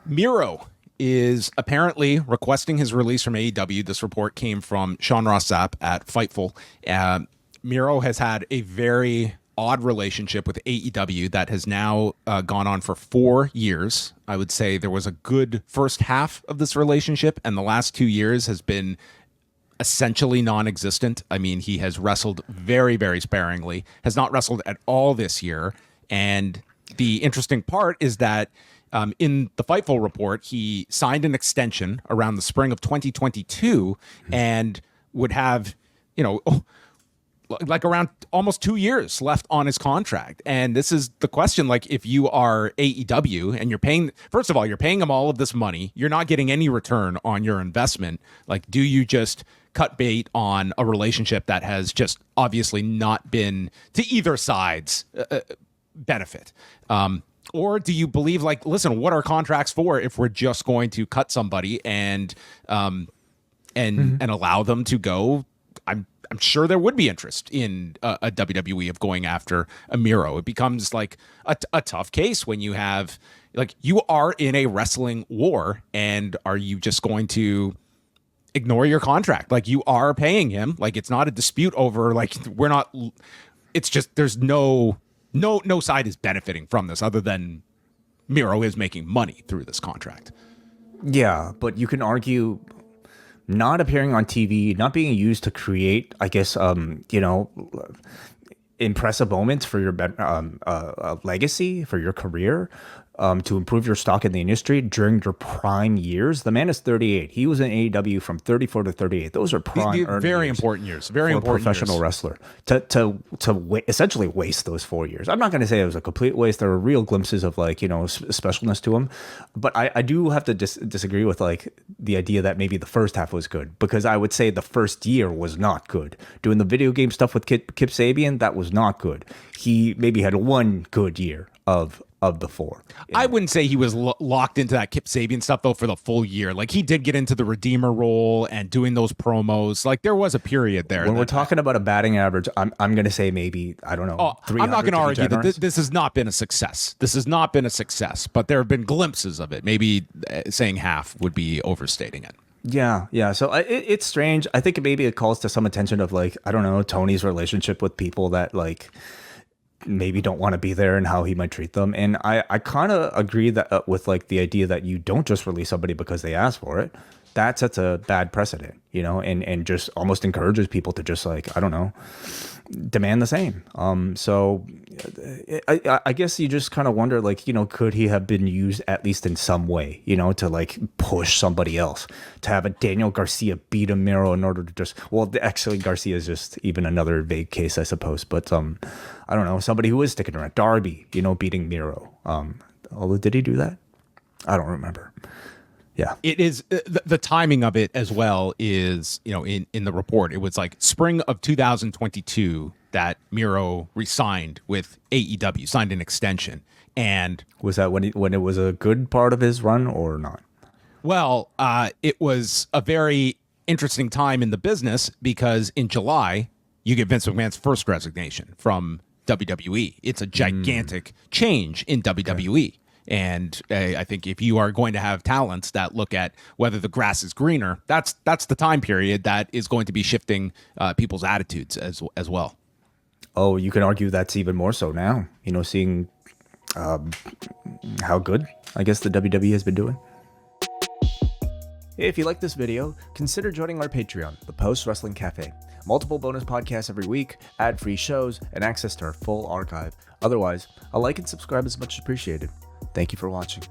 Miro is apparently requesting his release from AEW. This report came from Sean Ross Sapp at Fightful. Miro has had a very odd relationship with AEW that has now gone on for 4 years. I would say there was a good first half of this relationship, and the last 2 years has been essentially non-existent. I mean, he has wrestled very, very sparingly, has not wrestled at all this year. And the interesting part is that in the Fightful report, he signed an extension around the spring of 2022 and would have, like around almost 2 years left on his contract. And this is the question, like, if you are AEW and you're paying, first of all, you're paying him all of this money, you're not getting any return on your investment. Like, do you just cut bait on a relationship that has just obviously not been to either side's benefit? Or do you believe, like, listen, what are contracts for if we're just going to cut somebody and allow them to go? I'm sure there would be interest in a WWE of going after a Miro. It becomes like a tough case when you have, like, you are in a wrestling war, and are you just going to ignore your contract? Like, you are paying him. Like, it's not a dispute over, like, we're not, it's just, there's no side is benefiting from this other than Miro is making money through this contract. Yeah, but you can argue not appearing on TV, not being used to create, I guess, impressive moments for your legacy, for your career, to improve your stock in the industry during your prime years. The man is 38. He was in AEW from 34 to 38. Those are prime very important years. Very for important a professional years. wrestler essentially waste those 4 years. I'm not going to say it was a complete waste. There were real glimpses of, like, specialness to him, but I do have to disagree with, like, the idea that maybe the first half was good, because I would say the first year was not good. Doing the video game stuff with Kip Sabian, that was not good. He maybe had one good year of the 4. I wouldn't say he was locked into that Kip Sabian stuff, though, for the full year. Like, he did get into the Redeemer role and doing those promos. Like, there was a period there. When we're talking about a batting average, I'm going to say maybe, I don't know, 300. I'm not going to argue that this has not been a success. This has not been a success, but there have been glimpses of it. Maybe saying half would be overstating it. Yeah. So it's strange. I think maybe it calls to some attention of, like, I don't know, Tony's relationship with people that, like, maybe don't want to be there and how he might treat them. And I kind of agree that with, like, the idea that you don't just release somebody because they ask for it. That sets a bad precedent, and just almost encourages people to just, like, I don't know, demand the same. So I guess you just kind of wonder, like, could he have been used at least in some way, to, like, push somebody else, to have a Daniel Garcia beat a Miro in order to just, well, actually Garcia is just even another vague case, I suppose. But I don't know, somebody who is sticking around, Darby, beating Miro. Although, did he do that? I don't remember. Yeah, it is the timing of it as well is, in the report, it was like spring of 2022 that Miro resigned with AEW, signed an extension. And was that when it was a good part of his run or not? Well, it was a very interesting time in the business, because in July you get Vince McMahon's first resignation from WWE. It's a gigantic change in WWE. Okay. And I think if you are going to have talents that look at whether the grass is greener, that's the time period that is going to be shifting people's attitudes as well. Oh, you can argue that's even more so now, seeing how good, I guess, the WWE has been doing. If you like this video, consider joining our Patreon, the Post Wrestling Cafe. Multiple bonus podcasts every week, ad-free shows, and access to our full archive. Otherwise, a like and subscribe is much appreciated. Thank you for watching.